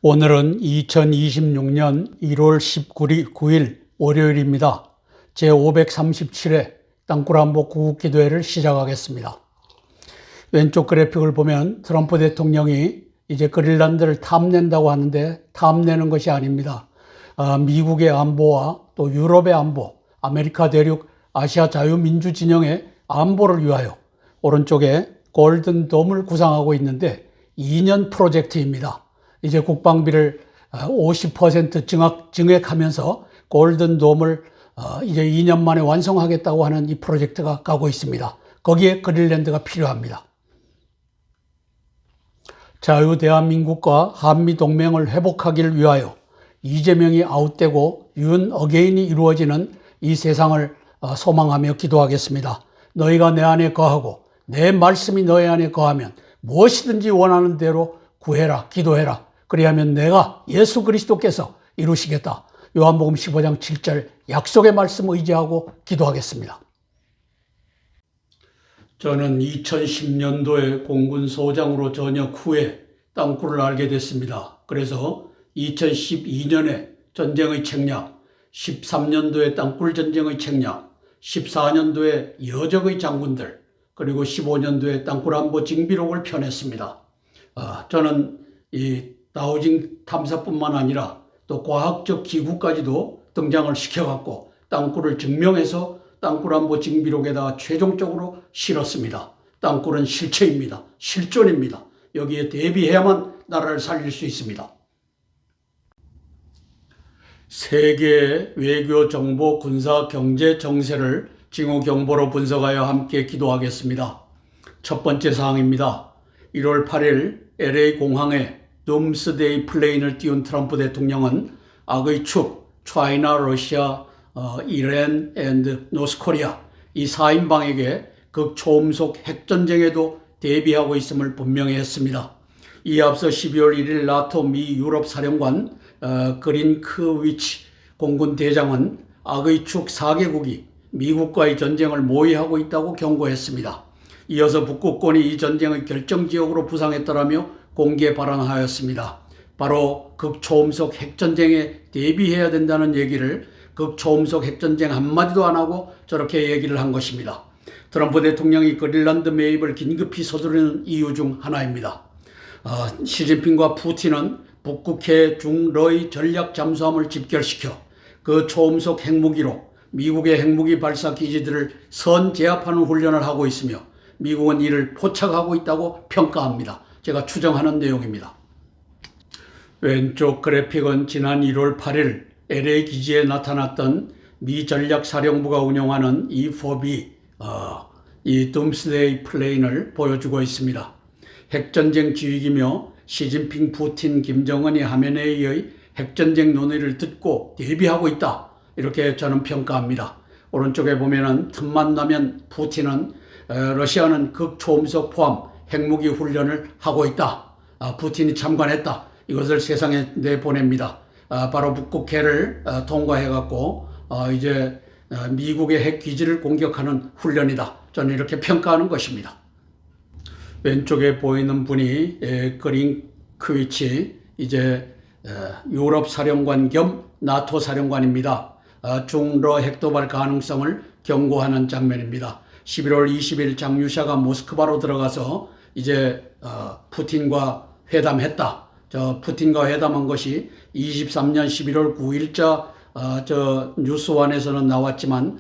오늘은 2026년 1월 19일 월요일입니다. 제537회 땅굴안보 구국기도회를 시작하겠습니다. 왼쪽 그래픽을 보면 트럼프 대통령이 이제 그린란드를 탐낸다고 하는데 탐내는 것이 아닙니다. 미국의 안보와 또 유럽의 안보, 아메리카 대륙 아시아 자유민주 진영의 안보를 위하여 오른쪽에 골든돔을 구상하고 있는데 2년 프로젝트입니다. 이제 국방비를 50% 증액하면서 골든돔을 이제 2년 만에 완성하겠다고 하는 이 프로젝트가 가고 있습니다. 거기에 그린란드가 필요합니다. 자유대한민국과 한미동맹을 회복하기를 위하여 이재명이 아웃되고 윤 어게인이 이루어지는 이 세상을 소망하며 기도하겠습니다. 너희가 내 안에 거하고 내 말씀이 너희 안에 거하면 무엇이든지 원하는 대로 구해라, 기도해라. 그리하면 내가 예수 그리스도께서 이루시겠다. 요한복음 15장 7절 약속의 말씀 의지하고 기도하겠습니다. 저는 2010년도에 공군 소장으로 전역 후에 땅굴을 알게 됐습니다. 그래서 2012년에 전쟁의 책략, 13년도에 땅굴 전쟁의 책략, 14년도에 여적의 장군들, 그리고 15년도에 땅굴 안보 징비록을 펴냈습니다. 저는 이 다우징 탐사뿐만 아니라 또 과학적 기구까지도 등장을 시켜갖고 땅굴을 증명해서 땅굴 안보 징비록에다가 최종적으로 실었습니다. 땅굴은 실체입니다. 실존입니다. 여기에 대비해야만 나라를 살릴 수 있습니다. 세계의 외교, 정보, 군사, 경제, 정세를 징후경보로 분석하여 함께 기도하겠습니다. 첫 번째 사항입니다. 1월 8일 LA 공항에 둠스데이 플레인을 띄운 트럼프 대통령은 악의 축, 차이나, 러시아, 이란 앤드 노스코리아 이 4인방에게 극초음속 핵전쟁에도 대비하고 있음을 분명히 했습니다. 이에 앞서 12월 1일 나토 미 유럽 사령관 그린크위치 공군 대장은 악의 축 4개국이 미국과의 전쟁을 모의하고 있다고 경고했습니다. 이어서 북극권이 이 전쟁의 결정지역으로 부상했더라며 공개 발언하였습니다. 바로 극초음속 핵전쟁에 대비해야 된다는 얘기를 극초음속 핵전쟁 한마디도 안 하고 저렇게 얘기를 한 것입니다. 트럼프 대통령이 그린란드 매입을 긴급히 서두르는 이유 중 하나입니다. 시진핑과 푸틴은 북극해 중러의 전략 잠수함을 집결시켜 그 초음속 핵무기로 미국의 핵무기 발사 기지들을 선제압하는 훈련을 하고 있으며 미국은 이를 포착하고 있다고 평가합니다. 제가 추정하는 내용입니다. 왼쪽 그래픽은 지난 1월 8일 LA 기지에 나타났던 미 전략사령부가 운영하는 E-4B 이 둠스데이 플레인을 보여주고 있습니다. 핵전쟁 기획이며 시진핑, 푸틴, 김정은이 하메네이의 핵전쟁 논의를 듣고 대비하고 있다. 이렇게 저는 평가합니다. 오른쪽에 보면은 틈만 나면 푸틴은 러시아는 극초음속 포함 핵무기 훈련을 하고 있다. 푸틴이 참관했다. 이것을 세상에 내보냅니다. 바로 북극해를 통과해갖고 이제 미국의 핵 기지를 공격하는 훈련이다. 저는 이렇게 평가하는 것입니다. 왼쪽에 보이는 분이 그린크위치 이제 유럽 사령관 겸 나토 사령관입니다. 중러 핵도발 가능성을 경고하는 장면입니다. 11월 20일 장유샤가 모스크바로 들어가서 이제 푸틴과 회담했다. 푸틴과 회담한 것이 23년 11월 9일자 뉴스원에서는 나왔지만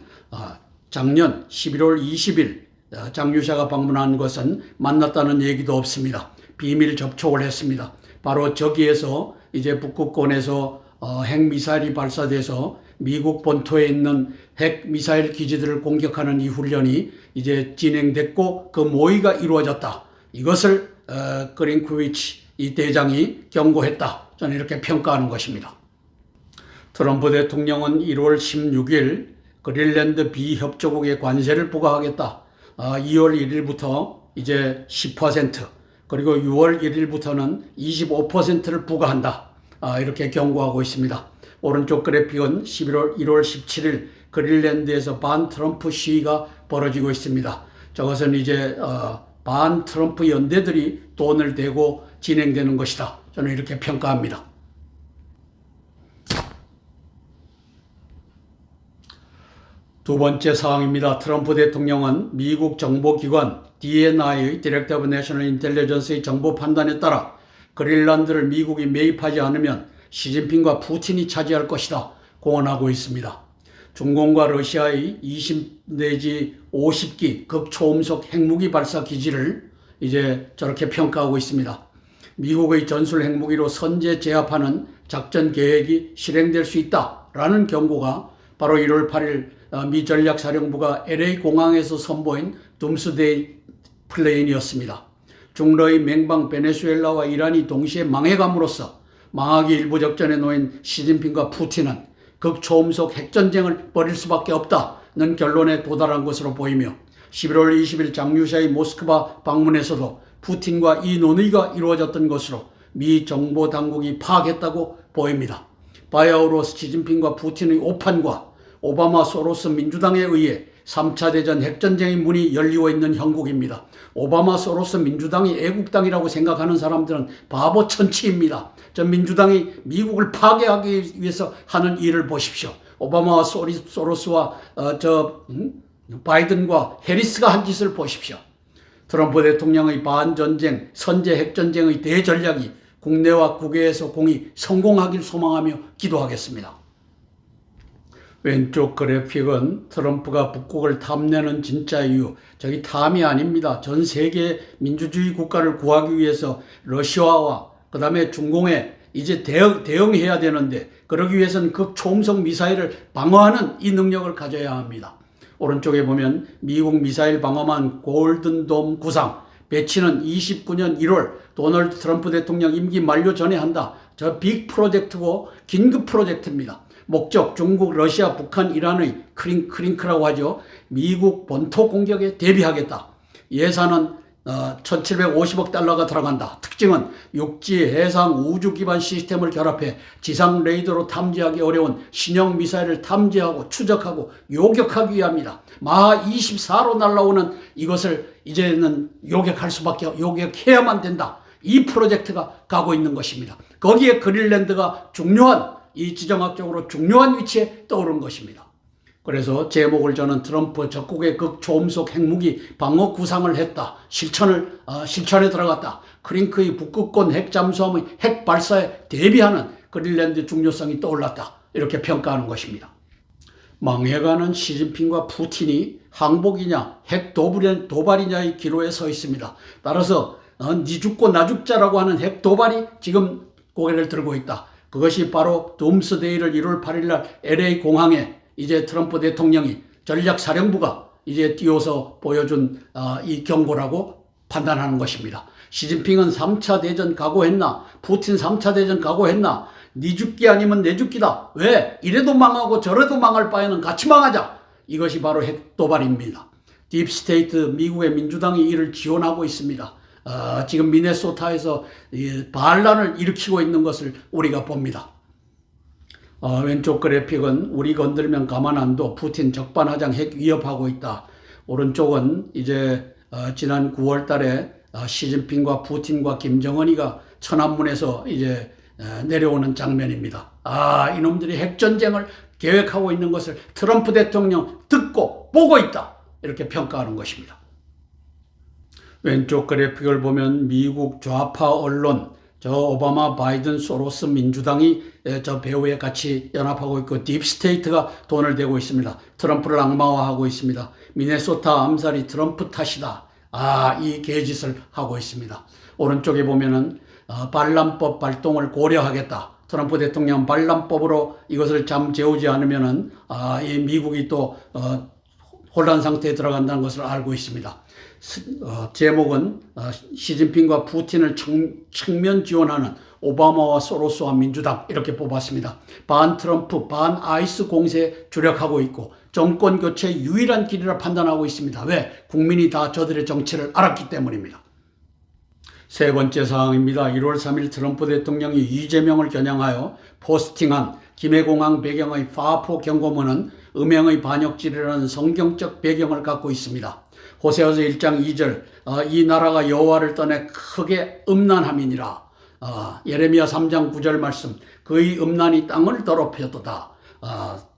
작년 11월 20일 장유샤가 방문한 것은 만났다는 얘기도 없습니다. 비밀 접촉을 했습니다. 바로 저기에서 이제 북극권에서 핵미사일이 발사돼서 미국 본토에 있는 핵미사일 기지들을 공격하는 이 훈련이 이제 진행됐고 그 모의가 이루어졌다. 이것을 그린크위치 이 대장이 경고했다. 저는 이렇게 평가하는 것입니다. 트럼프 대통령은 1월 16일 그린란드 비협조국에 관세를 부과하겠다. 2월 1일부터 이제 10% 그리고 6월 1일부터는 25%를 부과한다. 이렇게 경고하고 있습니다. 오른쪽 그래픽은 1월 17일 그린란드에서 반 트럼프 시위가 벌어지고 있습니다. 저것은 이제 반 트럼프 연대들이 돈을 대고 진행되는 것이다. 저는 이렇게 평가합니다. 두 번째 사항입니다. 트럼프 대통령은 미국 정보기관 DNI의 Director of National Intelligence의 정보 판단에 따라 그린란드를 미국이 매입하지 않으면 시진핑과 푸틴이 차지할 것이다 공언하고 있습니다. 중공과 러시아의 20 내지 50기 극초음속 핵무기 발사 기지를 이제 저렇게 평가하고 있습니다. 미국의 전술 핵무기로 선제 제압하는 작전 계획이 실행될 수 있다라는 경고가 바로 1월 8일 미 전략사령부가 LA 공항에서 선보인 둠스데이 플레인이었습니다. 중러의 맹방 베네수엘라와 이란이 동시에 망해감으로써 망하기 일부 적전에 놓인 시진핑과 푸틴은 극초음속 핵전쟁을 벌일 수밖에 없다는 결론에 도달한 것으로 보이며 11월 20일 장류샤의 모스크바 방문에서도 푸틴과 이 논의가 이루어졌던 것으로 미 정보당국이 파악했다고 보입니다. 바야흐로 시진핑과 푸틴의 오판과 오바마 소로스 민주당에 의해 3차 대전 핵전쟁의 문이 열리고 있는 형국입니다. 오바마 소로스 민주당이 애국당이라고 생각하는 사람들은 바보 천치입니다. 저 민주당이 미국을 파괴하기 위해서 하는 일을 보십시오. 오바마와 소로스와 바이든과 해리스가 한 짓을 보십시오. 트럼프 대통령의 반전쟁, 선제 핵전쟁의 대전략이 국내와 국외에서 공히 성공하길 소망하며 기도하겠습니다. 왼쪽 그래픽은 트럼프가 북극을 탐내는 진짜 이유, 저기 탐이 아닙니다. 전 세계 민주주의 국가를 구하기 위해서 러시아와 그 다음에 중공에 이제 대응해야 되는데 그러기 위해서는 극초음속 미사일을 방어하는 이 능력을 가져야 합니다. 오른쪽에 보면 미국 미사일 방어만 골든돔 구상, 배치는 29년 1월 도널드 트럼프 대통령 임기 만료 전에 한다. 저 빅 프로젝트고 긴급 프로젝트입니다. 목적 중국, 러시아, 북한, 이란의 크링크라고 하죠. 미국 본토 공격에 대비하겠다. 예산은 1750억 달러가 들어간다. 특징은 육지, 해상, 우주 기반 시스템을 결합해 지상 레이더로 탐지하기 어려운 신형 미사일을 탐지하고 추적하고 요격하기 위함이다. 마하 24로 날아오는 이것을 이제는 요격해야만 된다. 이 프로젝트가 가고 있는 것입니다. 거기에 그린란드가 이 지정학적으로 중요한 위치에 떠오른 것입니다. 그래서 제목을 저는 트럼프 적국의 극초음속 핵무기 방어 구상을 했다. 실천에 들어갔다. 크링크의 북극권 핵 잠수함의 핵 발사에 대비하는 그린란드 중요성이 떠올랐다. 이렇게 평가하는 것입니다. 망해가는 시진핑과 푸틴이 항복이냐 핵 도발이냐의 기로에 서 있습니다. 따라서 니 죽고 나 죽자라고 하는 핵 도발이 지금 고개를 들고 있다. 그것이 바로 둠스데이를 1월 8일 날 LA 공항에 이제 트럼프 대통령이 전략사령부가 이제 띄워서 보여준 이 경고라고 판단하는 것입니다. 시진핑은 3차 대전 각오했나? 푸틴 3차 대전 각오했나? 니 죽기 아니면 내 죽기다. 왜? 이래도 망하고 저래도 망할 바에는 같이 망하자. 이것이 바로 핵도발입니다. 딥스테이트 미국의 민주당이 이를 지원하고 있습니다. 지금 미네소타에서 반란을 일으키고 있는 것을 우리가 봅니다. 왼쪽 그래픽은 우리 건들면 가만 안 둬. 푸틴 적반하장 핵 위협하고 있다. 오른쪽은 이제 지난 9월 달에 시진핑과 푸틴과 김정은이가 천안문에서 이제 내려오는 장면입니다. 이놈들이 핵전쟁을 계획하고 있는 것을 트럼프 대통령 듣고 보고 있다. 이렇게 평가하는 것입니다. 왼쪽 그래픽을 보면 미국 좌파 언론, 저 오바마, 바이든, 소로스, 민주당이 저 배후에 같이 연합하고 있고 딥스테이트가 돈을 대고 있습니다. 트럼프를 악마화하고 있습니다. 미네소타 암살이 트럼프 탓이다. 이 개짓을 하고 있습니다. 오른쪽에 보면은 반란법 발동을 고려하겠다. 트럼프 대통령 반란법으로 이것을 잠재우지 않으면은 이 미국이 또 혼란 상태에 들어간다는 것을 알고 있습니다. 제목은 시진핑과 푸틴을 측면 지원하는 오바마와 소로스와 민주당 이렇게 뽑았습니다. 반 트럼프, 반 아이스 공세에 주력하고 있고 정권 교체의 유일한 길이라 판단하고 있습니다. 왜? 국민이 다 저들의 정체를 알았기 때문입니다. 세 번째 사항입니다. 1월 3일 트럼프 대통령이 이재명을 겨냥하여 포스팅한 김해공항 배경의 파포 경고문은 음행의 반역질이라는 성경적 배경을 갖고 있습니다. 호세아서 1장 2절 이 나라가 여호와를 떠내 크게 음란함이니라. 예레미야 3장 9절 말씀 그의 음란이 땅을 더럽혔도다.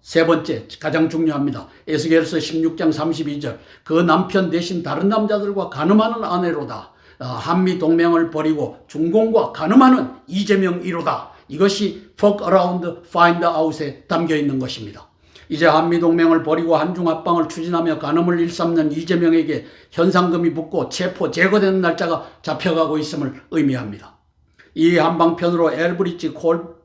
세 번째, 가장 중요합니다. 에스겔서 16장 32절. 그 남편 대신 다른 남자들과 간음하는 아내로다. 한미 동맹을 버리고 중공과 간음하는 이재명 1호다. 이것이 fuck around, find out에 담겨 있는 것입니다. 이제 한미 동맹을 버리고 한중 합방을 추진하며 간음을 일삼는 이재명에게 현상금이 붙고 체포 제거되는 날짜가 잡혀가고 있음을 의미합니다. 이 한방편으로 엘브리지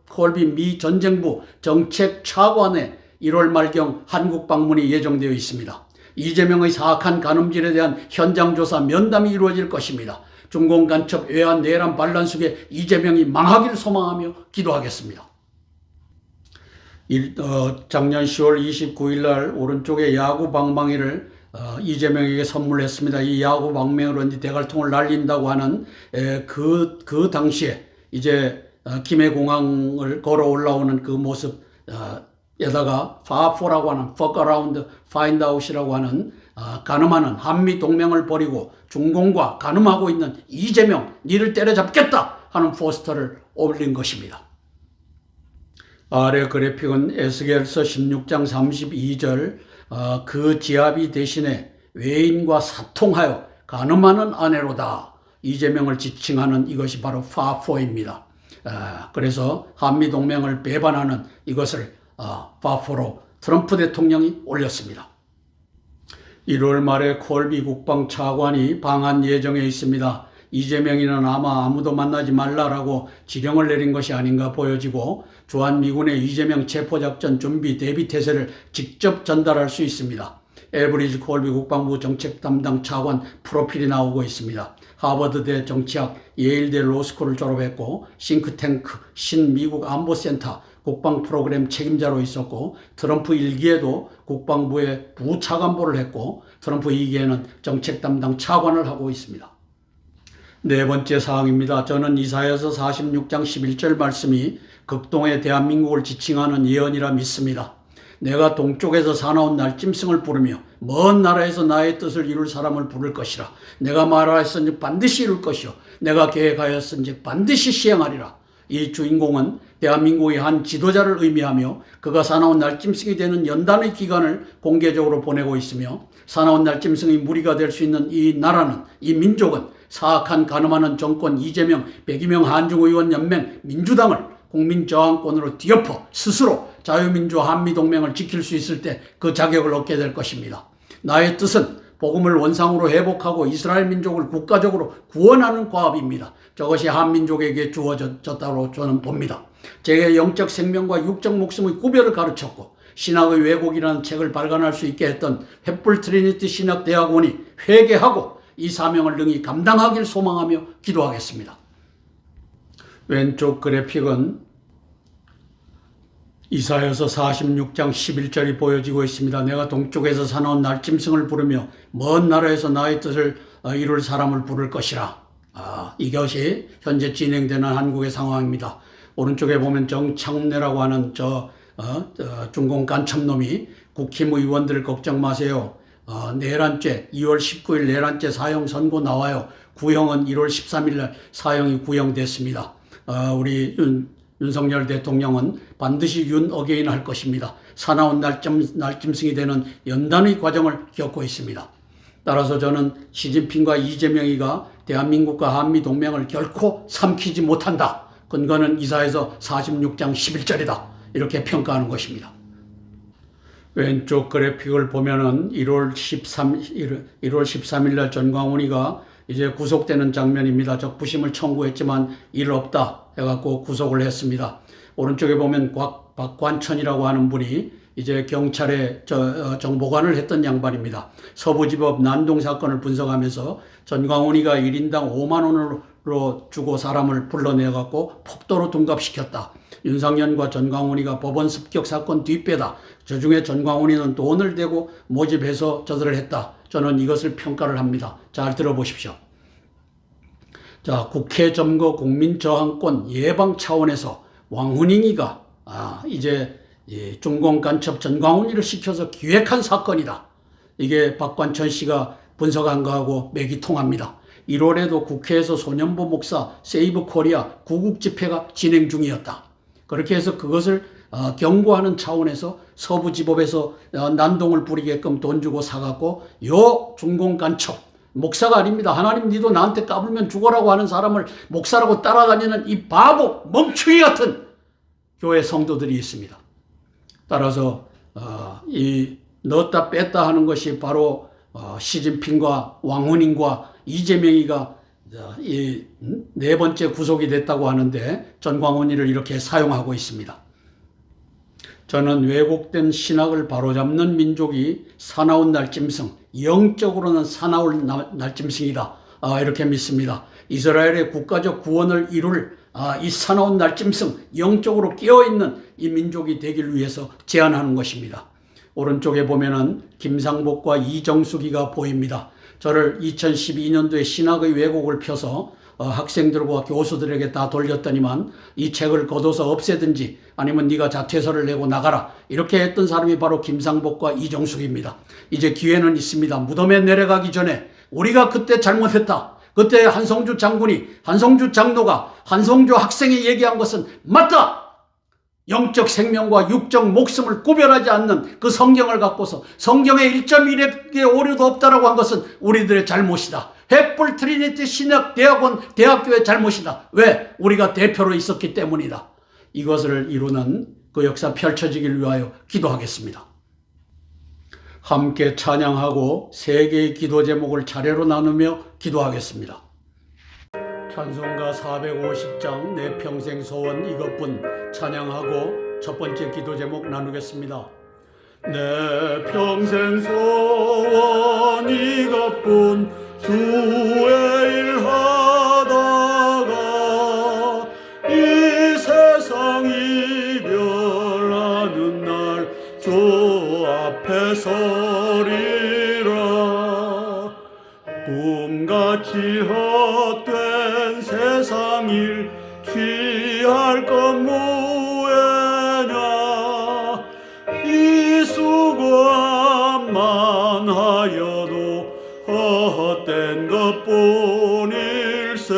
콜비 미 전쟁부 정책 차관의 1월 말경 한국 방문이 예정되어 있습니다. 이재명의 사악한 간음질에 대한 현장 조사 면담이 이루어질 것입니다. 중공 간첩 외환 내란 반란 속에 이재명이 망하기를 소망하며 기도하겠습니다. 작년 10월 29일 날 오른쪽에 야구 방망이를 이재명에게 선물했습니다. 이 야구 방망이로 이제 대갈통을 날린다고 하는 그 당시에 이제 김해공항을 걸어 올라오는 그 모습 에다가 파포라고 하는 fuck around, find out이라고 하는 간음하는 한미 동맹을 버리고 중공과 간음하고 있는 이재명 니를 때려잡겠다 하는 포스터를 올린 것입니다. 아래 그래픽은 에스겔서 16장 32절 그 지아비 대신에 외인과 사통하여 간음하는 아내로다. 이재명을 지칭하는 이것이 바로 파포입니다. 그래서 한미동맹을 배반하는 이것을 파포로 트럼프 대통령이 올렸습니다. 1월 말에 콜비 국방차관이 방한 예정에 있습니다. 이재명이는 아마 아무도 만나지 말라라고 지령을 내린 것이 아닌가 보여지고 주한미군의 이재명 체포작전 준비 대비 태세를 직접 전달할 수 있습니다. 엘브리지 콜비 국방부 정책 담당 차관 프로필이 나오고 있습니다. 하버드대 정치학, 예일대 로스쿨을 졸업했고 싱크탱크 신미국 안보센터 국방 프로그램 책임자로 있었고 트럼프 1기에도 국방부의 부차관보를 했고 트럼프 2기에는 정책 담당 차관을 하고 있습니다. 네 번째 사항입니다. 저는 이사야서 46장 11절 말씀이 극동의 대한민국을 지칭하는 예언이라 믿습니다. 내가 동쪽에서 사나운 날짐승을 부르며 먼 나라에서 나의 뜻을 이룰 사람을 부를 것이라. 내가 말하였은즉 반드시 이룰 것이요 내가 계획하였은즉 반드시 시행하리라. 이 주인공은 대한민국의 한 지도자를 의미하며 그가 사나운 날짐승이 되는 연단의 기간을 공개적으로 보내고 있으며 사나운 날짐승의 무리가 될 수 있는 이 나라는, 이 민족은 사악한 간음하는 정권 이재명, 백이명 한중의원연맹 민주당을 국민저항권으로 뒤엎어 스스로 자유민주 한미동맹을 지킬 수 있을 때 그 자격을 얻게 될 것입니다. 나의 뜻은 복음을 원상으로 회복하고 이스라엘 민족을 국가적으로 구원하는 과업입니다. 저것이 한민족에게 주어졌다고 저는 봅니다. 제게 영적 생명과 육적 목숨의 구별을 가르쳤고 신학의 왜곡이라는 책을 발간할 수 있게 했던 횃불 트리니티 신학대학원이 회개하고 이 사명을 능히 감당하길 소망하며 기도하겠습니다. 왼쪽 그래픽은 이사야서 46장 11절이 보여지고 있습니다. 내가 동쪽에서 사나운 날짐승을 부르며 먼 나라에서 나의 뜻을 이룰 사람을 부를 것이라. 이것이 현재 진행되는 한국의 상황입니다. 오른쪽에 보면 정창래라고 하는 중공 간첩놈이 국힘의원들 걱정 마세요. 내란죄 2월 19일 내란죄 사형 선고 나와요. 구형은 1월 13일 날 사형이 구형됐습니다. 우리 윤석열 대통령은 반드시 윤 어게인 할 것입니다. 사나운 날짐승이 되는 연단의 과정을 겪고 있습니다. 따라서 저는 시진핑과 이재명이가 대한민국과 한미동맹을 결코 삼키지 못한다. 근거는 이사야서 46장 11절이다. 이렇게 평가하는 것입니다. 왼쪽 그래픽을 보면은 1월 13일 날 전광훈이가 이제 구속되는 장면입니다. 적부심을 청구했지만 일 없다 해갖고 구속을 했습니다. 오른쪽에 보면 박관천이라고 하는 분이 이제 경찰에 정보관을 했던 양반입니다. 서부지법 난동 사건을 분석하면서 전광훈이가 1인당 5만 원으로 주고 사람을 불러내갖고 폭도로 둔갑시켰다. 윤상현과 전광훈이가 법원 습격 사건 뒷배다. 저중에 전광훈이는 돈을 대고 모집해서 저들을 했다. 저는 이것을 평가를 합니다. 잘 들어보십시오. 자, 국회 점거 국민저항권 예방 차원에서 왕훈잉이가 이제 중공 간첩 전광훈이를 시켜서 기획한 사건이다. 이게 박관천 씨가 분석한 거하고 맥이 통합니다. 1월에도 국회에서 소년보 목사 세이브 코리아 구국 집회가 진행 중이었다. 그렇게 해서 그것을 경고하는 차원에서 서부지법에서 난동을 부리게끔 돈 주고 사갖고 요 중공 간첩, 목사가 아닙니다. 하나님 니도 나한테 까불면 죽어라고 하는 사람을 목사라고 따라다니는 이 바보 멍충이 같은 교회 성도들이 있습니다. 따라서 이 넣었다 뺐다 하는 것이 바로 시진핑과 왕원인과 이재명이가 이 네 번째 구속이 됐다고 하는데 전광훈이를 이렇게 사용하고 있습니다. 저는 왜곡된 신학을 바로잡는 민족이 사나운 날짐승, 영적으로는 사나운 날짐승이다, 이렇게 믿습니다. 이스라엘의 국가적 구원을 이룰 이 사나운 날짐승, 영적으로 깨어있는 이 민족이 되길 위해서 제안하는 것입니다. 오른쪽에 보면은 김상복과 이정숙이가 보입니다. 저를 2012년도에 신학의 왜곡을 펴서 학생들과 교수들에게 다 돌렸더니만 이 책을 걷어서 없애든지 아니면 네가 자퇴서를 내고 나가라, 이렇게 했던 사람이 바로 김상복과 이정숙입니다. 이제 기회는 있습니다. 무덤에 내려가기 전에 우리가 그때 잘못했다, 그때 한성주 장군이, 한성주 장로가, 한성주 학생이 얘기한 것은 맞다, 영적 생명과 육적 목숨을 구별하지 않는 그 성경을 갖고서 성경에 1.1의 오류도 없다라고 한 것은 우리들의 잘못이다. 햇불 트리니티 신학대학원 대학교의 잘못이다. 왜? 우리가 대표로 있었기 때문이다. 이것을 이루는 그 역사 펼쳐지길 위하여 기도하겠습니다. 함께 찬양하고 세 개의 기도 제목을 차례로 나누며 기도하겠습니다. 찬송가 450장 내 평생 소원 이것뿐 찬양하고 첫 번째 기도 제목 나누겠습니다. 내 평생 소원 이것뿐 주의 일 하다가 이 세상 이별하는 날 주 앞에 서리라. 꿈같이 헛된 세상 일 취할 것 무에냐. 이 수고만 하여도 헛된 것뿐일세.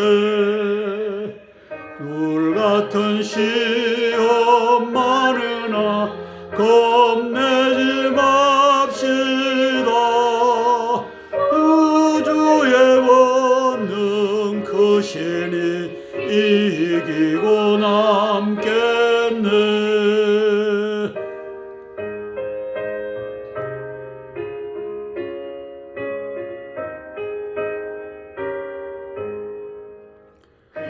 불같은 시험 많으나 겁내지 맙시다. 우주의 원능 크시니 이기고 남겠네.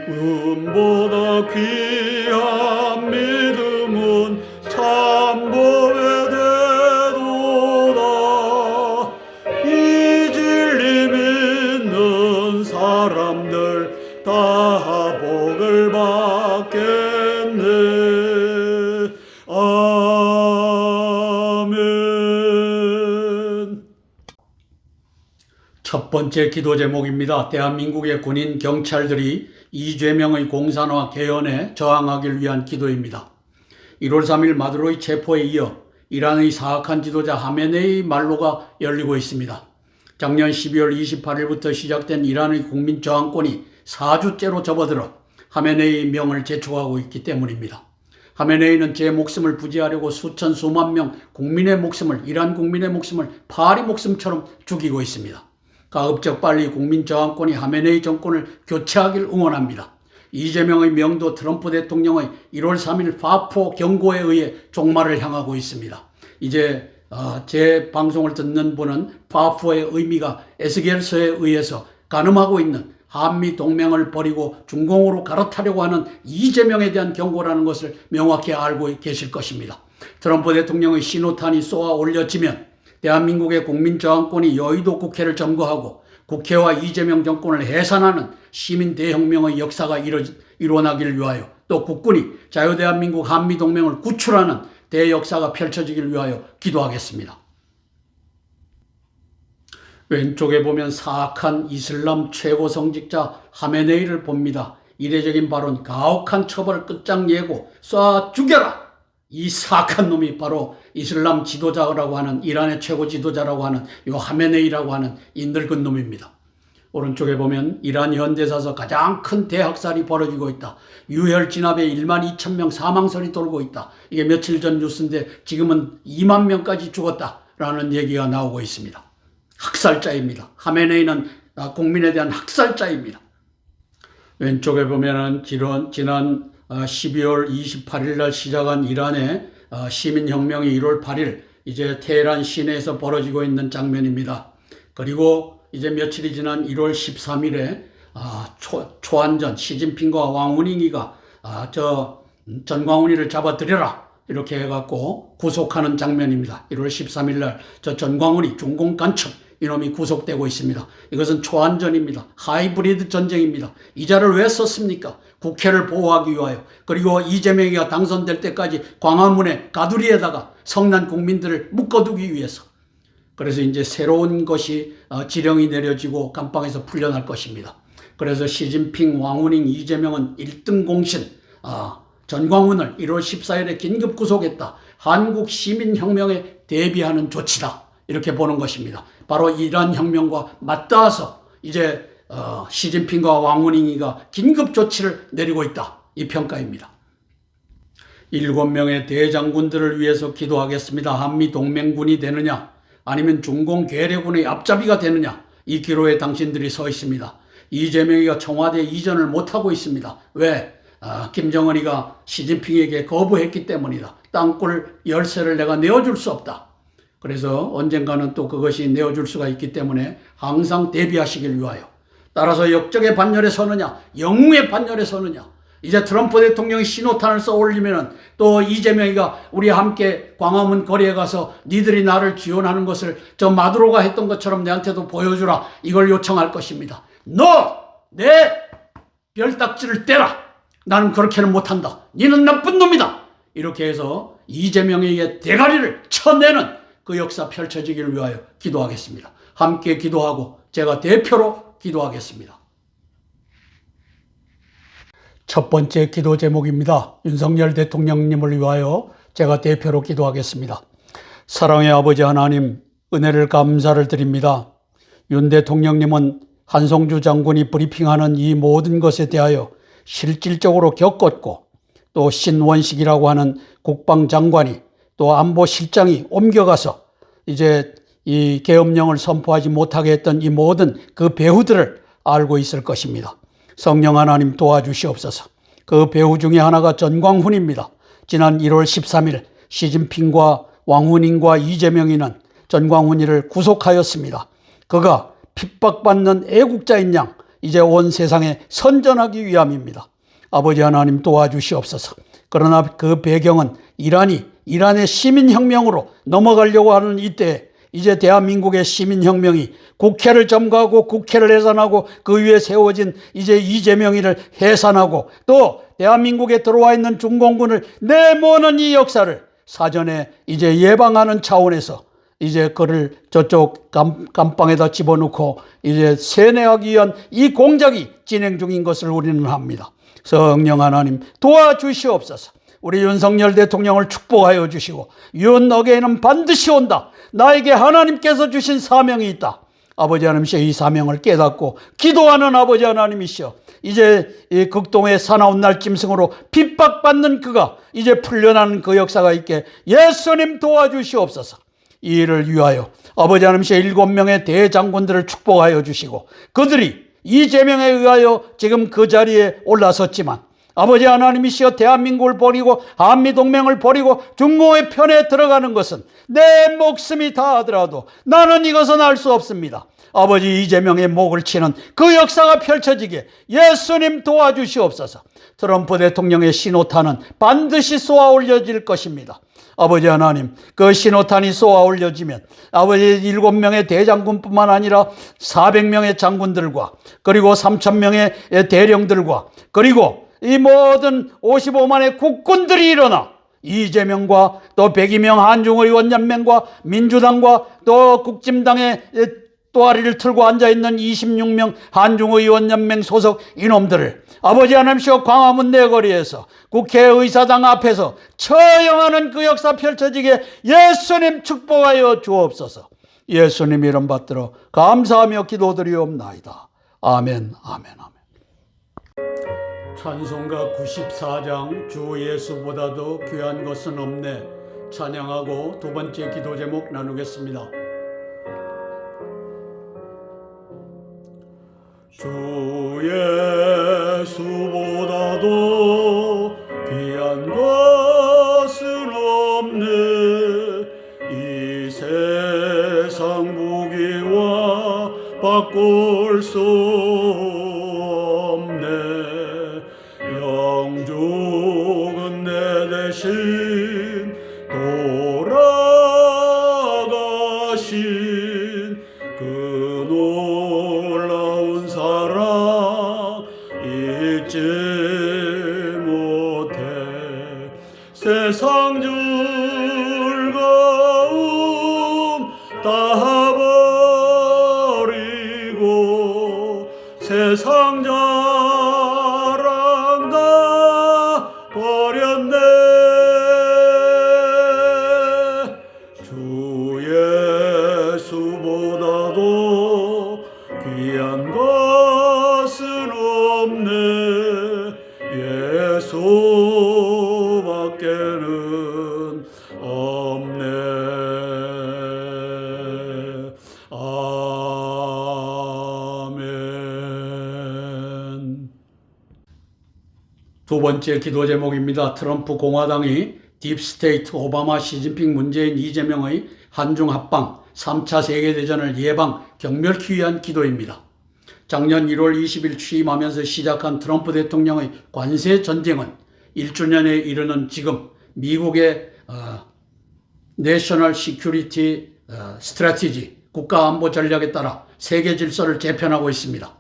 은보다 귀한 믿음은 참법에 대도다. 이 진리 믿는 사람들 다 복을 받겠네. 아멘. 첫 번째 기도 제목입니다. 대한민국의 군인 경찰들이 이재명의 공산화 개헌에 저항하기 위한 기도입니다. 1월 3일 마두로의 체포에 이어 이란의 사악한 지도자 하메네이 말로가 열리고 있습니다. 작년 12월 28일부터 시작된 이란의 국민 저항권이 4주째로 접어들어 하메네이 명을 재촉하고 있기 때문입니다. 하메네이는 제 목숨을 부지하려고 수천 수만 명 국민의 목숨을, 이란 국민의 목숨을 파리 목숨처럼 죽이고 있습니다. 가급적 빨리 국민 저항권이 하메네이 정권을 교체하길 응원합니다. 이재명의 명도 트럼프 대통령의 1월 3일 파포 경고에 의해 종말을 향하고 있습니다. 이제 제 방송을 듣는 분은 파포의 의미가 에스겔서에 의해서 가늠하고 있는 한미 동맹을 버리고 중공으로 갈아타려고 하는 이재명에 대한 경고라는 것을 명확히 알고 계실 것입니다. 트럼프 대통령의 신호탄이 쏘아 올려지면 대한민국의 국민 저항권이 여의도 국회를 점거하고 국회와 이재명 정권을 해산하는 시민 대혁명의 역사가 일어나기를 위하여, 또 국군이 자유대한민국 한미동맹을 구출하는 대역사가 펼쳐지기를 위하여 기도하겠습니다. 왼쪽에 보면 사악한 이슬람 최고 성직자 하메네이를 봅니다. 이례적인 발언, 가혹한 처벌 끝장 예고, 쏴 죽여라! 이 사악한 놈이 바로 이슬람 지도자라고 하는, 이란의 최고 지도자라고 하는 요 하메네이라고 하는 이 늙은 놈입니다. 오른쪽에 보면 이란 현대사에서 가장 큰 대학살이 벌어지고 있다. 유혈 진압에 1만 2천 명 사망설이 돌고 있다. 이게 며칠 전 뉴스인데 지금은 2만 명까지 죽었다라는 얘기가 나오고 있습니다. 학살자입니다. 하메네이는 국민에 대한 학살자입니다. 왼쪽에 보면은 지난 12월 28일 날 시작한 이란의 시민혁명이 1월 8일 이제 테헤란 시내에서 벌어지고 있는 장면입니다. 그리고 이제 며칠이 지난 1월 13일에 초안전 시진핑과 왕후닝이가 전광훈이를 잡아들여라 이렇게 해갖고 구속하는 장면입니다. 1월 13일 날 저 전광훈이 중공 간첩 이놈이 구속되고 있습니다. 이것은 초안전입니다. 하이브리드 전쟁입니다. 이 자를 왜 썼습니까? 국회를 보호하기 위하여. 그리고 이재명이가 당선될 때까지 광화문에 가두리에다가 성난 국민들을 묶어두기 위해서. 그래서 이제 새로운 것이 지령이 내려지고 감방에서 풀려날 것입니다. 그래서 시진핑, 왕후닝, 이재명은 1등 공신 전광훈을 1월 14일에 긴급 구속했다. 한국 시민혁명에 대비하는 조치다. 이렇게 보는 것입니다. 바로 이란 혁명과 맞닿아서 이제 시진핑과 왕후닝이가 긴급 조치를 내리고 있다. 이 평가입니다. 7명의 대장군들을 위해서 기도하겠습니다. 한미동맹군이 되느냐 아니면 중공 괴뢰군의 앞잡이가 되느냐 이 기로에 당신들이 서 있습니다. 이재명이가 청와대 이전을 못하고 있습니다. 왜? 김정은이가 시진핑에게 거부했기 때문이다. 땅굴 열쇠를 내가 내어줄 수 없다. 그래서 언젠가는 또 그것이 내어줄 수가 있기 때문에 항상 대비하시길 위하여. 따라서 역적의 반열에 서느냐 영웅의 반열에 서느냐. 이제 트럼프 대통령이 신호탄을 쏘 올리면 또 이재명이가 우리 함께 광화문 거리에 가서 니들이 나를 지원하는 것을 저 마두로가 했던 것처럼 내한테도 보여주라 이걸 요청할 것입니다. 너 내 별딱지를 떼라. 나는 그렇게는 못한다. 니는 나쁜 놈이다. 이렇게 해서 이재명에게 대가리를 쳐내는 그 역사 펼쳐지기를 위하여 기도하겠습니다. 함께 기도하고 제가 대표로 기도하겠습니다. 첫 번째 기도 제목입니다. 윤석열 대통령님을 위하여 제가 대표로 기도하겠습니다. 사랑의 아버지 하나님, 은혜를 감사를 드립니다. 윤 대통령님은 한성주 장군이 브리핑하는 이 모든 것에 대하여 실질적으로 겪었고 또 신원식이라고 하는 국방장관이 또 안보실장이 옮겨가서 이제 이 계엄령을 선포하지 못하게 했던 이 모든 그 배후들을 알고 있을 것입니다. 성령 하나님 도와주시옵소서. 그 배후 중에 하나가 전광훈입니다. 지난 1월 13일 시진핑과 왕후닝과 이재명이는 전광훈이를 구속하였습니다. 그가 핍박받는 애국자인 양 이제 온 세상에 선전하기 위함입니다. 아버지 하나님 도와주시옵소서. 그러나 그 배경은 이란의 시민혁명으로 넘어가려고 하는 이때에 이제 대한민국의 시민혁명이 국회를 점거하고 국회를 해산하고 그 위에 세워진 이제 이재명이를 해산하고 또 대한민국에 들어와 있는 중공군을 내모는 이 역사를 사전에 이제 예방하는 차원에서 이제 그를 저쪽 감방에다 집어넣고 이제 세뇌하기 위한 이 공작이 진행 중인 것을 우리는 합니다. 성령 하나님 도와주시옵소서. 우리 윤석열 대통령을 축복하여 주시고 윤 어게인은 반드시 온다. 나에게 하나님께서 주신 사명이 있다. 아버지 하나님이시여 이 사명을 깨닫고 기도하는 아버지 하나님이시여 이제 이 극동의 사나운 날짐승으로 핍박받는 그가 이제 풀려나는 그 역사가 있게 예수님 도와주시옵소서. 이 일을 위하여 아버지 하나님이시여 7명의 대장군들을 축복하여 주시고 그들이 이재명에 의하여 지금 그 자리에 올라섰지만 아버지 하나님이시여 대한민국을 버리고 한미동맹을 버리고 중공의 편에 들어가는 것은 내 목숨이 다하더라도 나는 이것은 알 수 없습니다. 아버지 이재명의 목을 치는 그 역사가 펼쳐지게 예수님 도와주시옵소서. 트럼프 대통령의 신호탄은 반드시 쏘아 올려질 것입니다. 아버지 하나님 그 신호탄이 쏘아 올려지면 아버지 7명의 대장군뿐만 아니라 400명의 장군들과 그리고 3,000명의 대령들과 그리고 이 모든 55만의 국군들이 일어나 이재명과 또 102명 한중의원연맹과 민주당과 또 국진당의 또아리를 틀고 앉아있는 26명 한중의원연맹 소속 이놈들을 아버지 하나님이시여 광화문 내거리에서 국회의사당 앞에서 처형하는 그 역사 펼쳐지게 예수님 축복하여 주옵소서. 예수님 이름 받들어 감사하며 기도드리옵나이다. 아멘, 아멘, 아멘. 찬송가 94장 주 예수보다도 귀한 것은 없네 찬양하고 두 번째 기도 제목 나누겠습니다. 주 예수보다도 귀한 것은 없네 이 세상 보기와 바꿀 수 없네 영죽은 내 대신 돌아가신 그 놀라운 사랑 잊지 못해 세상 즐거움 다 버리고 세상 자랑 다 버렸네 주 예수보다도 귀한 것은 없네 예수밖에는 없네 아멘. 두 번째 기도 제목입니다. 트럼프 공화당이 딥스테이트 오바마 시진핑 문재인 이재명의 한중 합방 3차 세계대전을 예방 경멸하기 위한 기도입니다. 작년 1월 20일 취임하면서 시작한 트럼프 대통령의 관세 전쟁은 1주년에 이르는 지금 미국의 내셔널 시큐리티 스트래티지 국가안보 전략에 따라 세계 질서를 재편하고 있습니다.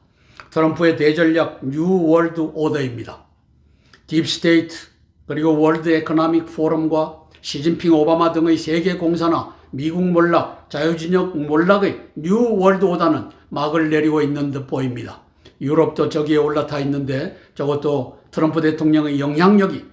트럼프의 대전략 뉴 월드 오더입니다. 딥스테이트 그리고 월드 에코노믹 포럼과 시진핑 오바마 등의 세계 공사나 미국 몰락, 자유진영 몰락의 뉴 월드 오더는 막을 내리고 있는 듯 보입니다. 유럽도 저기에 올라타 있는데 저것도 트럼프 대통령의 영향력이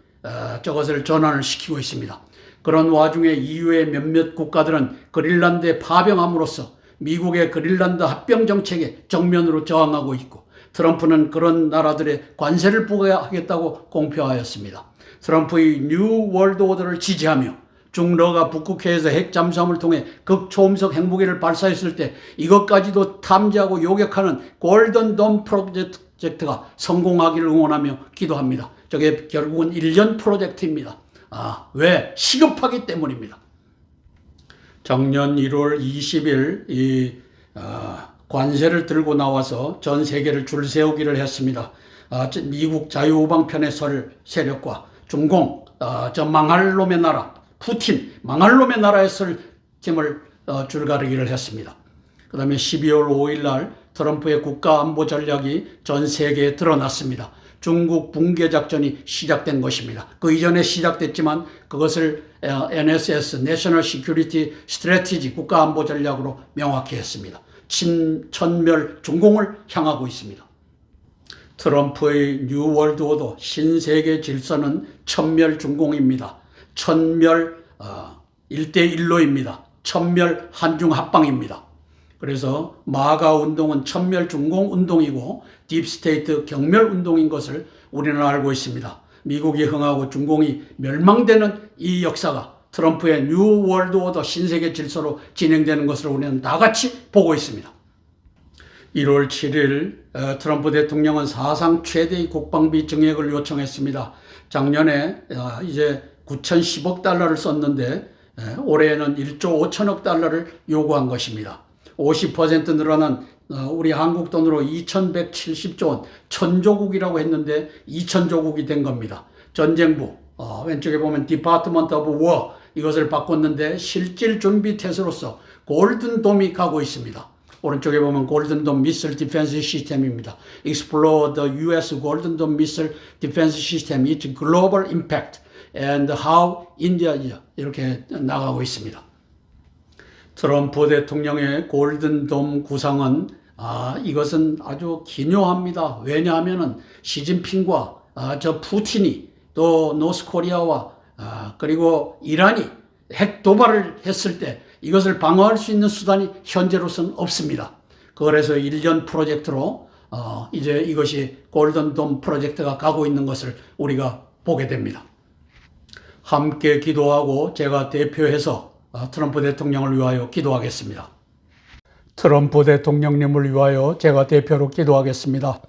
저것을 전환을 시키고 있습니다. 그런 와중에 EU의 몇몇 국가들은 그린란드에 파병함으로써 미국의 그린란드 합병 정책에 정면으로 저항하고 있고 트럼프는 그런 나라들의 관세를 부과하겠다고 공표하였습니다. 트럼프의 뉴 월드 오더를 지지하며 중러가 북극해에서 핵 잠수함을 통해 극초음속 핵무기를 발사했을 때 이것까지도 탐지하고 요격하는 골든 돔 프로젝트가 성공하기를 응원하며 기도합니다. 저게 결국은 1년 프로젝트입니다. 왜? 시급하기 때문입니다. 작년 1월 20일 관세를 들고 나와서 전 세계를 줄세우기를 했습니다. 미국 자유우방편의 세력과 중공, 저 망할 놈의 나라, 푸틴, 망할 놈의 나라의 팀을 줄가르기를 했습니다. 그 다음에 12월 5일 날 트럼프의 국가안보 전략이 전 세계에 드러났습니다. 중국 붕괴 작전이 시작된 것입니다. 그 이전에 시작됐지만 그것을 NSS, National Security Strategy 국가안보 전략으로 명확히 했습니다. 천멸 중공을 향하고 있습니다. 트럼프의 뉴 월드 오더 신세계 질서는 천멸 중공입니다. 천멸 1대1로입니다. 천멸 한중 합방입니다. 그래서 마가 운동은 천멸 중공 운동이고 딥스테이트 경멸 운동인 것을 우리는 알고 있습니다. 미국이 흥하고 중공이 멸망되는 이 역사가 트럼프의 뉴 월드 오더 신세계 질서로 진행되는 것을 우리는 다 같이 보고 있습니다. 1월 7일 트럼프 대통령은 사상 최대의 국방비 증액을 요청했습니다. 작년에 이제 9,010억 달러를 썼는데 올해에는 1조 5천억 달러를 요구한 것입니다. 50% 늘어난 우리 한국 돈으로 2,170조 원, 천조국이라고 했는데 2,000조국이 된 겁니다. 전쟁부, 왼쪽에 보면 디파트먼트 오브 워 이것을 바꿨는데 실질 준비 태세로서 골든돔이 가고 있습니다. 오른쪽에 보면 골든돔 미슬 디펜스 시스템입니다. Explore the U.S. Golden Dome Missile Defense System, its global impact and how India 이렇게 나가고 있습니다. 트럼프 대통령의 골든돔 구상은 이것은 아주 기묘합니다. 왜냐하면은 시진핑과 저 푸틴이 또 노스코리아와 그리고 이란이 핵 도발을 했을 때 이것을 방어할 수 있는 수단이 현재로서는 없습니다. 그래서 1년 프로젝트로 이제 이것이 골든돔 프로젝트가 가고 있는 것을 우리가 보게 됩니다. 함께 기도하고 제가 대표해서 트럼프 대통령을 위하여 기도하겠습니다. 트럼프 대통령님을 위하여 제가 대표로 기도하겠습니다.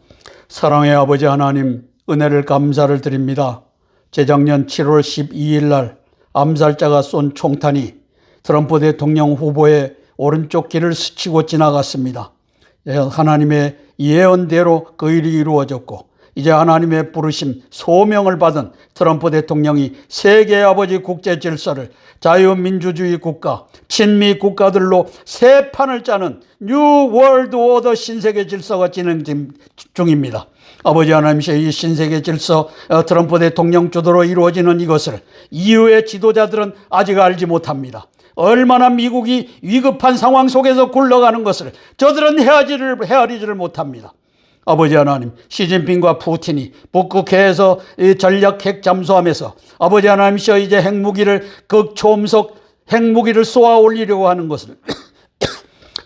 사랑의 아버지 하나님, 은혜를 감사를 드립니다. 재작년 7월 12일 날 암살자가 쏜 총탄이 트럼프 대통령 후보의 오른쪽 귀를 스치고 지나갔습니다. 하나님의 예언대로 그 일이 이루어졌고, 이제 하나님의 부르심, 소명을 받은 트럼프 대통령이 세계 아버지 국제 질서를 자유민주주의 국가, 친미 국가들로 새 판을 짜는 뉴 월드 오더 신세계 질서가 진행 중입니다. 아버지 하나님이시여, 이 신세계 질서 트럼프 대통령 주도로 이루어지는 이것을 이후의 지도자들은 아직 알지 못합니다. 얼마나 미국이 위급한 상황 속에서 굴러가는 것을 저들은 헤아리지를 못합니다. 아버지 하나님, 시진핑과 푸틴이 북극해에서 전략 핵 잠수함에서 아버지 하나님이시여, 이제 핵무기를 극초음속 핵무기를 쏘아 올리려고 하는 것을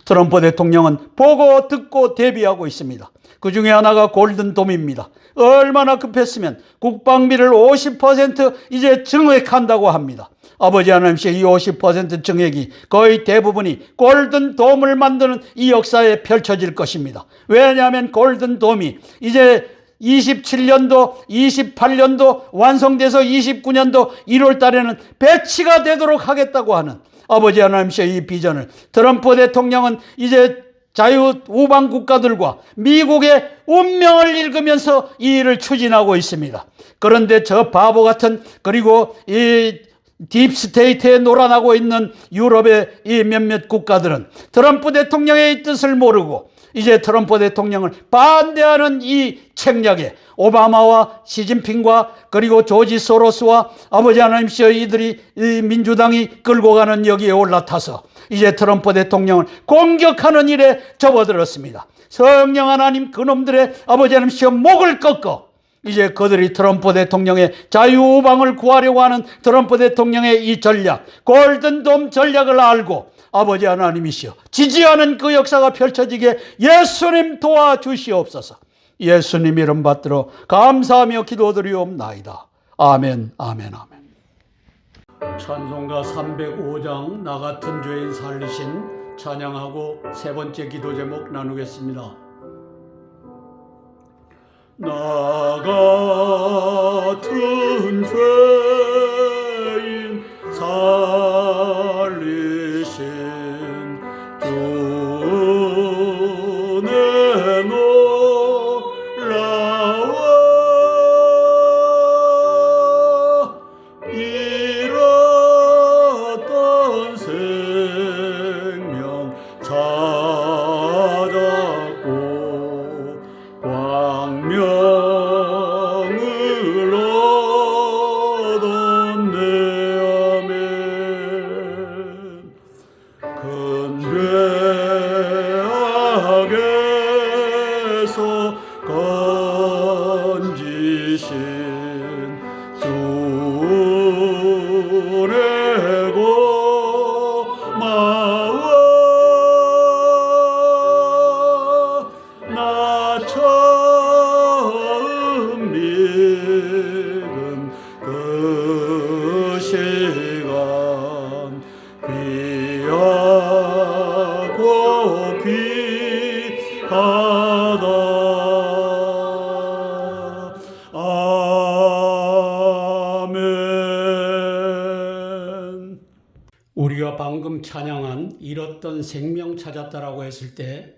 트럼프 대통령은 보고 듣고 대비하고 있습니다. 그 중에 하나가 골든돔입니다. 얼마나 급했으면 국방비를 50% 이제 증액한다고 합니다. 아버지 하나님께 이 50% 증액이 거의 대부분이 골든돔을 만드는 이 역사에 펼쳐질 것입니다. 왜냐하면 골든돔이 이제 27년도, 28년도 완성돼서 29년도 1월 달에는 배치가 되도록 하겠다고 하는 아버지 하나님의 이 비전을 트럼프 대통령은 이제 자유우방 국가들과 미국의 운명을 읽으면서 이 일을 추진하고 있습니다. 그런데 저 바보 같은, 그리고 이 딥스테이트에 놀아나고 있는 유럽의 이 몇몇 국가들은 트럼프 대통령의 뜻을 모르고 이제 트럼프 대통령을 반대하는 이 책략에 오바마와 시진핑과 그리고 조지 소로스와 아버지 하나님이시여, 이들이 이 민주당이 끌고 가는 여기에 올라타서 이제 트럼프 대통령을 공격하는 일에 접어들었습니다. 성령 하나님, 그놈들의 아버지 하나님이시여 목을 꺾어 이제 그들이 트럼프 대통령의 자유우방을 구하려고 하는 트럼프 대통령의 이 전략, 골든돔 전략을 알고 아버지 하나님이시여, 지지하는 그 역사가 펼쳐지게 예수님 도와주시옵소서. 예수님 이름 받들어 감사하며 기도드리옵나이다. 아멘, 아멘, 아멘. 찬송가 305장 나 같은 죄인 살리신 찬양하고 세 번째 기도 제목 나누겠습니다. 나 같은 죄인 살리신 주의 놀라워 잃었던 생명 찾았고 광명을 얻었네. 아멘. 큰 죄악에서 건지신 주의 고마워. 나 처음 믿은 그 시간 귀하고 귀하다. 아멘. 우리가 방금 찬양한 잃었던 생명 찾았다라고 했을 때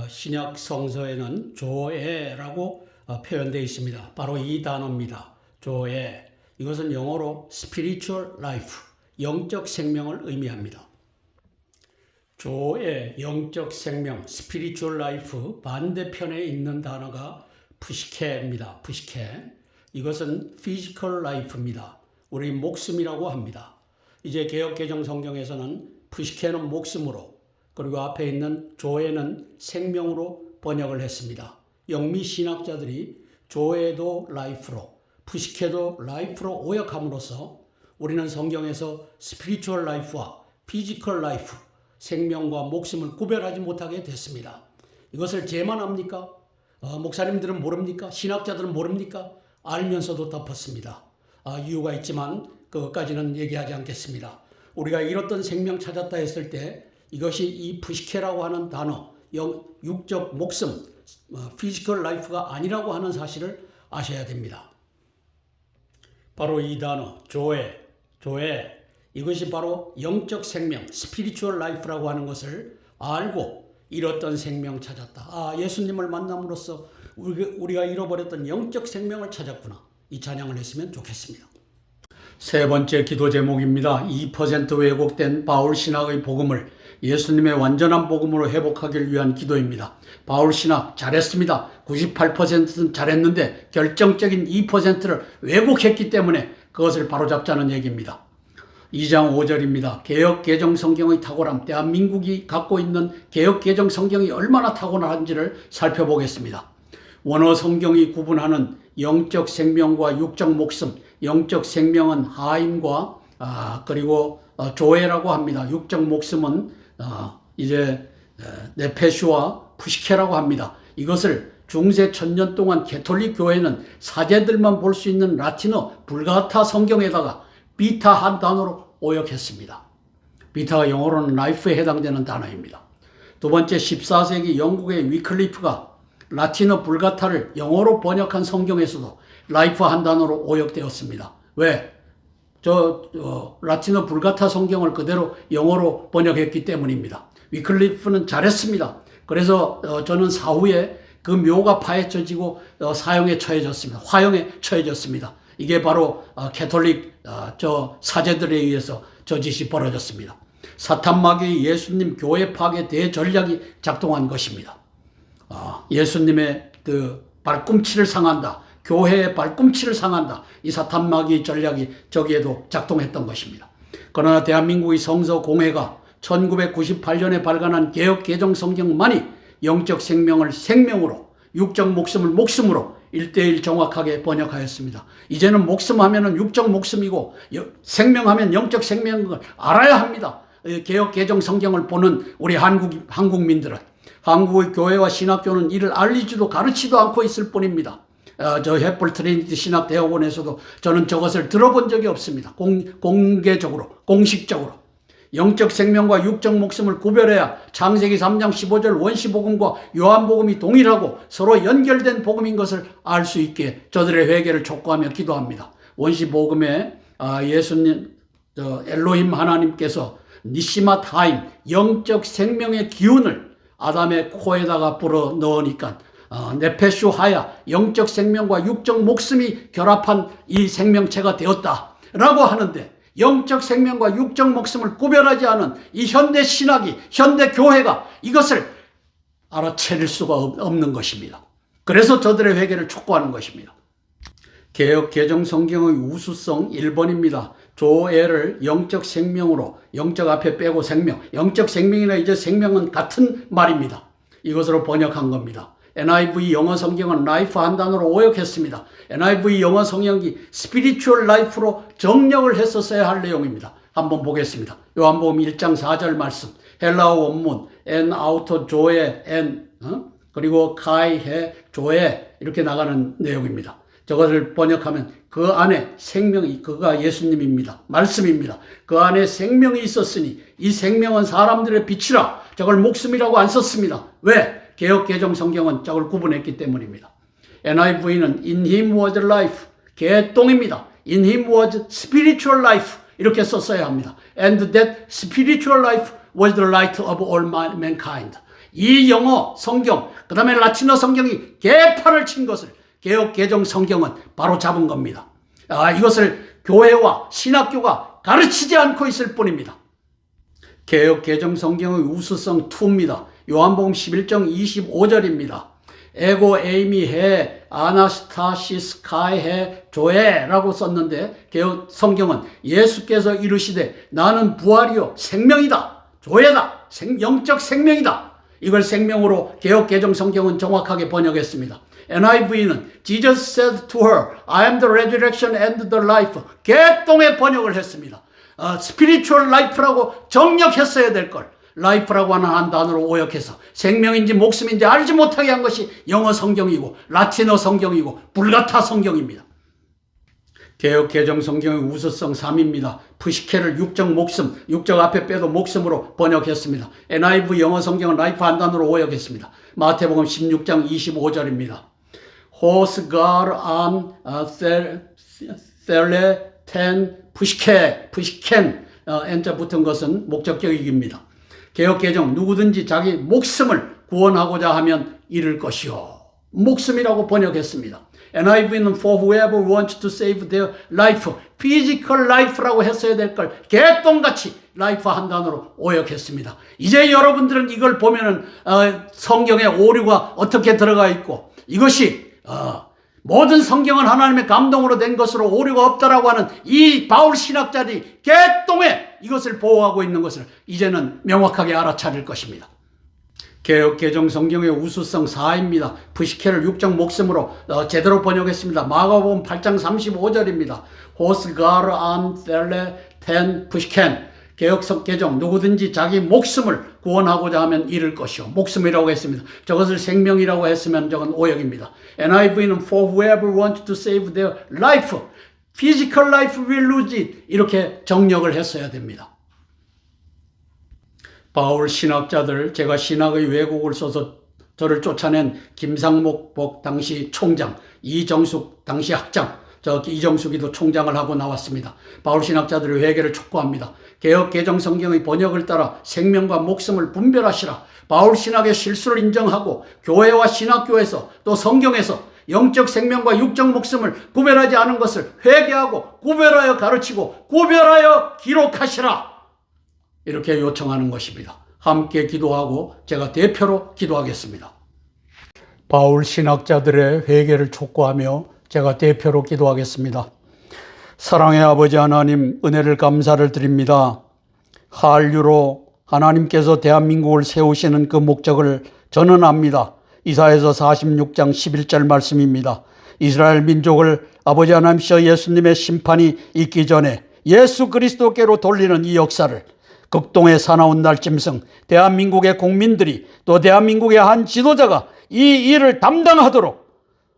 신약 성서에는 조에라고 표현되어 있습니다. 바로 이 단어입니다. 조에. 이것은 영어로 spiritual life, 영적 생명을 의미합니다. 조의 영적 생명, spiritual life 반대편에 있는 단어가 푸시케입니다. 푸시케. 이것은 physical life입니다. 우리 목숨이라고 합니다. 이제 개역개정 성경에서는 푸시케는 목숨으로, 그리고 앞에 있는 조에는 생명으로 번역을 했습니다. 영미 신학자들이 조에도 라이프로, 푸시케도 라이프로 오역함으로써 우리는 성경에서 스피리추얼 라이프와 피지컬 라이프, 생명과 목숨을 구별하지 못하게 됐습니다. 이것을 죄만 합니까? 목사님들은 모릅니까? 신학자들은 모릅니까? 알면서도 덮었습니다. 이유가 있지만 그것까지는 얘기하지 않겠습니다. 우리가 잃었던 생명 찾았다 했을 때 이것이 이 푸시케라고 하는 단어, 육적 목숨, 피지컬 라이프가 아니라고 하는 사실을 아셔야 됩니다. 바로 이 단어, 조에, 이것이 바로 영적 생명, 스피리추얼 라이프라고 하는 것을 알고 잃었던 생명 찾았다. 예수님을 만남으로써 우리가 잃어버렸던 영적 생명을 찾았구나. 이 찬양을 했으면 좋겠습니다. 세 번째 기도 제목입니다. 2% 왜곡된 바울 신학의 복음을 예수님의 완전한 복음으로 회복하기 위한 기도입니다. 바울 신학 잘했습니다. 98%는 잘했는데 결정적인 2%를 왜곡했기 때문에 그것을 바로잡자는 얘기입니다. 2장 5절입니다. 개역 개정 성경의 탁월함, 대한민국이 갖고 있는 개역 개정 성경이 얼마나 탁월한지를 살펴보겠습니다. 원어 성경이 구분하는 영적 생명과 육적 목숨, 영적 생명은 하임과 그리고 조회라고 합니다. 육적 목숨은 네페슈와 푸시케라고 합니다. 이것을 중세 천년 동안 개톨릭 교회는 사제들만 볼 수 있는 라틴어 불가타 성경에다가 비타 한 단어로 오역했습니다. 비타가 영어로는 라이프에 해당되는 단어입니다. 두 번째, 14세기 영국의 위클리프가 라틴어 불가타를 영어로 번역한 성경에서도 라이프 한 단어로 오역되었습니다. 왜? 라틴어 불가타 성경을 그대로 영어로 번역했기 때문입니다. 위클리프는 잘했습니다. 그래서 저는 사후에 그 묘가 파헤쳐지고 사형에 처해졌습니다. 화형에 처해졌습니다. 이게 바로 캐톨릭 사제들에 의해서 저 짓이 벌어졌습니다. 사탄마귀의 예수님 교회 파괴 대전략이 작동한 것입니다. 예수님의 그 발꿈치를 상한다. 교회의 발꿈치를 상한다. 이 사탄마귀의 전략이 저기에도 작동했던 것입니다. 그러나 대한민국의 성서공회가 1998년에 발간한 개역 개정 성경만이 영적 생명을 생명으로, 육적 목숨을 목숨으로 1:1 정확하게 번역하였습니다. 이제는 목숨하면은 육적 목숨이고 생명하면 영적 생명인 걸 알아야 합니다. 개역 개정 성경을 보는 우리 한국민들은, 한국의 교회와 신학교는 이를 알리지도 가르치도 않고 있을 뿐입니다. 저 햇불 트리니티 신학대학원에서도 저는 저것을 들어본 적이 없습니다. 공개적으로, 공식적으로. 영적 생명과 육적 목숨을 구별해야 창세기 3장 15절 원시복음과 요한복음이 동일하고 서로 연결된 복음인 것을 알 수 있게 저들의 회개를 촉구하며 기도합니다. 원시복음에 예수님, 엘로힘 하나님께서 니시마 타임, 영적 생명의 기운을 아담의 코에다가 불어 넣으니까 네페슈 하야, 영적 생명과 육적 목숨이 결합한 이 생명체가 되었다라고 하는데, 영적 생명과 육적 목숨을 구별하지 않은 이 현대 신학이, 현대 교회가 이것을 알아차릴 수가 없는 것입니다. 그래서 저들의 회개를 촉구하는 것입니다. 개역 개정 성경의 우수성 1번입니다. 조애를 영적 생명으로, 영적 앞에 빼고 생명, 영적 생명이나 이제 생명은 같은 말입니다. 이것으로 번역한 겁니다. NIV 영어 성경은 라이프 한 단어로 오역했습니다. NIV 영어 성경이 스피리추얼 라이프로 정력을 했었어야 할 내용입니다. 한번 보겠습니다. 요한복음 1장 4절 말씀, 헬라어 원문 en auto 조에 en 그리고 kai 해 조에 이렇게 나가는 내용입니다. 저것을 번역하면 그 안에 생명이, 그가 예수님입니다. 말씀입니다. 그 안에 생명이 있었으니 이 생명은 사람들의 빛이라. 저걸 목숨이라고 안 썼습니다. 왜? 개역 개정 성경은 저걸 구분했기 때문입니다. NIV는 In Him was life, 개똥입니다. In Him was spiritual life 이렇게 썼어야 합니다. And that spiritual life was the light of all mankind. 이 영어 성경, 그 다음에 라틴어 성경이 개판을 친 것을 개역 개정 성경은 바로 잡은 겁니다. 이것을 교회와 신학교가 가르치지 않고 있을 뿐입니다. 개역 개정 성경의 우수성 2입니다. 요한복음 11장 25절입니다. 에고 에이미 해 아나스타시스 카이 해 조에라고 썼는데 개역 성경은 예수께서 이르시되 나는 부활이요 생명이다. 조에다. 영적 생명이다. 이걸 생명으로 개역 개정 성경은 정확하게 번역했습니다. NIV는 Jesus said to her, I am the resurrection and the life. 개똥의 번역을 했습니다. spiritual life라고 정력했어야 될 걸. life라고 하는 한 단어로 오역해서 생명인지 목숨인지 알지 못하게 한 것이 영어 성경이고 라틴어 성경이고 불가타 성경입니다. 개역 개정 성경의 우수성 3입니다. 푸시케를 육적 목숨, 육적 앞에 빼도 목숨으로 번역했습니다. NIV 영어 성경은 라이프 한 단어로 오역했습니다. 마태복음 16장 25절입니다. Hos gar an 텔레텐 푸시켄 엔자 붙은 것은 목적격입니다. 개역 개정 누구든지 자기 목숨을 구원하고자 하면 이를 것이요. 목숨이라고 번역했습니다. NIV는 for whoever wants to save their life, physical life라고 했어야 될 걸 개똥같이 life 한 단어로 오역했습니다. 이제 여러분들은 이걸 보면은 성경에 오류가 어떻게 들어가 있고 이것이 모든 성경은 하나님의 감동으로 된 것으로 오류가 없다라고 하는 이 바울 신학자들이 개똥에 이것을 보호하고 있는 것을 이제는 명확하게 알아차릴 것입니다. 개역 개정 성경의 우수성 4입니다. 푸시케를 육적 목숨으로 제대로 번역했습니다. 마가복음 8장 35절입니다. 호스가르 안 셀레 텐 푸시켄. 개역 개정 누구든지 자기 목숨을 구원하고자 하면 이를 것이요. 목숨이라고 했습니다. 저것을 생명이라고 했으면 저건 오역입니다. NIV는 for whoever wants to save their life, physical life will lose it. 이렇게 정력을 했어야 됩니다. 바울 신학자들, 제가 신학의 왜곡을 써서 저를 쫓아낸 김상목 당시 총장, 이정숙 당시 학장, 이정숙이도 총장을 하고 나왔습니다. 바울 신학자들의 회개를 촉구합니다. 개역 개정 성경의 번역을 따라 생명과 목숨을 분별하시라. 바울 신학의 실수를 인정하고 교회와 신학교에서 또 성경에서 영적 생명과 육적 목숨을 구별하지 않은 것을 회개하고 구별하여 가르치고 구별하여 기록하시라. 이렇게 요청하는 것입니다. 함께 기도하고 제가 대표로 기도하겠습니다. 바울 신학자들의 회개를 촉구하며 제가 대표로 기도하겠습니다. 사랑의 아버지 하나님, 은혜를 감사를 드립니다. 한류로 하나님께서 대한민국을 세우시는 그 목적을 저는 압니다. 이사야서 46장 11절 말씀입니다. 이스라엘 민족을 아버지 하나님이시여 예수님의 심판이 있기 전에 예수 그리스도께로 돌리는 이 역사를 극동의 사나운 날짐승 대한민국의 국민들이 또 대한민국의 한 지도자가 이 일을 담당하도록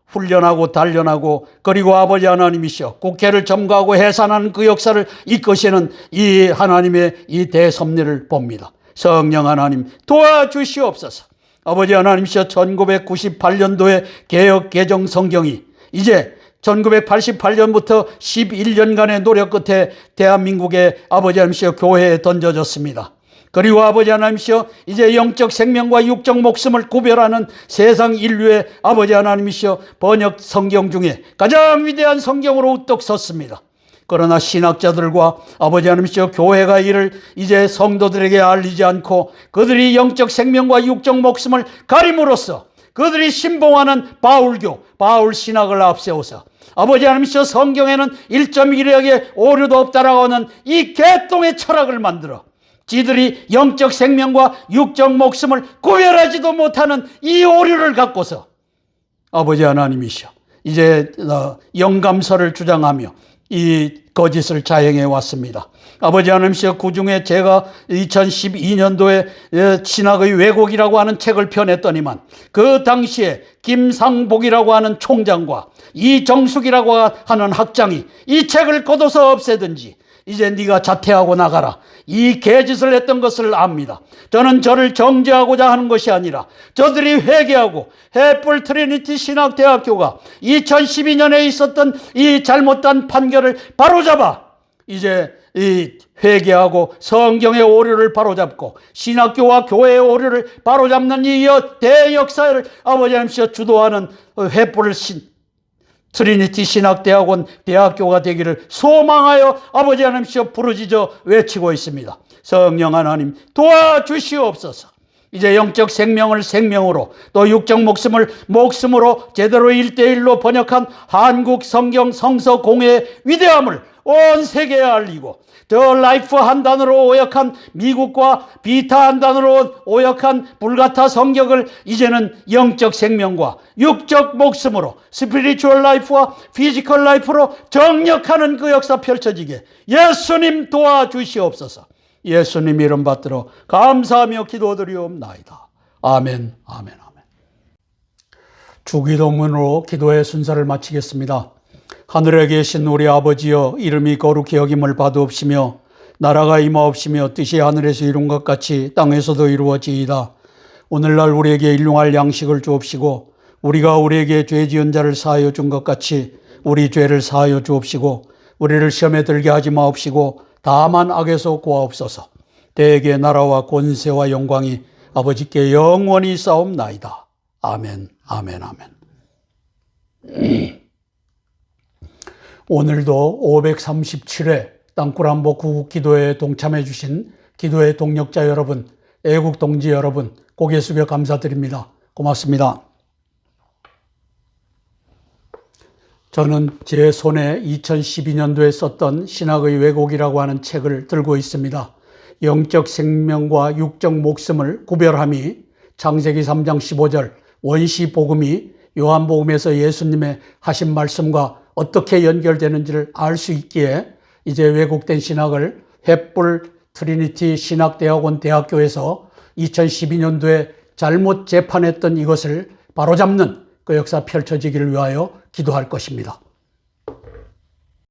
훈련하고 단련하고 그리고 아버지 하나님이시여 국회를 점거하고 해산하는 그 역사를 이끄시는 이 하나님의 이 대섭리를 봅니다. 성령 하나님 도와주시옵소서. 아버지 하나님이시여 1998년도에 개역 개정 성경이 이제 1988년부터 11년간의 노력 끝에 대한민국의 아버지 하나님이시여 교회에 던져졌습니다. 그리고 아버지 하나님이시여 이제 영적 생명과 육적 목숨을 구별하는 세상 인류의 아버지 하나님이시여 번역 성경 중에 가장 위대한 성경으로 우뚝 섰습니다. 그러나 신학자들과 아버지 하나님이시여 교회가 이를 이제 성도들에게 알리지 않고 그들이 영적 생명과 육적 목숨을 가림으로써 그들이 신봉하는 바울교, 바울 신학을 앞세워서 아버지 하나님이시여 성경에는 1.1억의 오류도 없다라고 하는 이 개똥의 철학을 만들어 지들이 영적 생명과 육적 목숨을 구별하지도 못하는 이 오류를 갖고서 아버지 하나님이시여 이제 영감설을 주장하며 이 거짓을 자행해 왔습니다. 아버지 하나님이시여 그중에 제가 2012년도에 신학의 왜곡이라고 하는 책을 펴냈더니만 그 당시에 김상복이라고 하는 총장과 이정숙이라고 하는 학장이 이 책을 걷어서 없애든지 이제 네가 자퇴하고 나가라 이 개짓을 했던 것을 압니다. 저는 저를 정죄하고자 하는 것이 아니라 저들이 회개하고 햇불 트리니티 신학대학교가 2012년에 있었던 이 잘못된 판결을 바로잡아 이제 이 회개하고 성경의 오류를 바로잡고 신학교와 교회의 오류를 바로잡는 이 대역사를 아버지 하나님께서 주도하는 햇불 트리니티 신학대학원 대학교가 되기를 소망하여 아버지 하나님께서 부르짖어 외치고 있습니다. 성령 하나님 도와주시옵소서. 이제 영적 생명을 생명으로 또 육적 목숨을 목숨으로 제대로 1:1로 번역한 한국 성경 성서 공회의 위대함을 온 세계에 알리고 더 라이프 한 단어로 오역한 미국과 비타 한 단어로 오역한 불가타 성경을 이제는 영적 생명과 육적 목숨으로 스피리추얼 라이프와 피지컬 라이프로 정력하는 그 역사 펼쳐지게 예수님 도와주시옵소서. 예수님 이름 받들어 감사하며 기도드리옵나이다. 아멘, 아멘, 아멘. 주기도문으로 기도의 순서를 마치겠습니다. 하늘에 계신 우리 아버지여, 이름이 거룩히 여김을 받으옵시며 나라가 임하옵시며 뜻이 하늘에서 이룬 것 같이 땅에서도 이루어지이다. 오늘날 우리에게 일용할 양식을 주옵시고 우리가 우리에게 죄 지은 자를 사하여 준 것 같이 우리 죄를 사하여 주옵시고 우리를 시험에 들게 하지 마옵시고 다만 악에서 구하옵소서. 대개 나라와 권세와 영광이 아버지께 영원히 싸움나이다. 아멘, 아멘, 아멘. 오늘도 537회 땅굴한복 구국기도회에 동참해 주신 기도의 동력자 여러분, 애국 동지 여러분, 고개 숙여 감사드립니다. 고맙습니다. 저는 제 손에 2012년도에 썼던 신학의 왜곡이라고 하는 책을 들고 있습니다. 영적 생명과 육적 목숨을 구별함이 창세기 3장 15절 원시 복음이 요한복음에서 예수님의 하신 말씀과 어떻게 연결되는지를 알 수 있기에 이제 왜곡된 신학을 횃불 트리니티 신학대학원 대학교에서 2012년도에 잘못 재판했던 이것을 바로잡는 그 역사 펼쳐지기를 위하여 기도할 것입니다.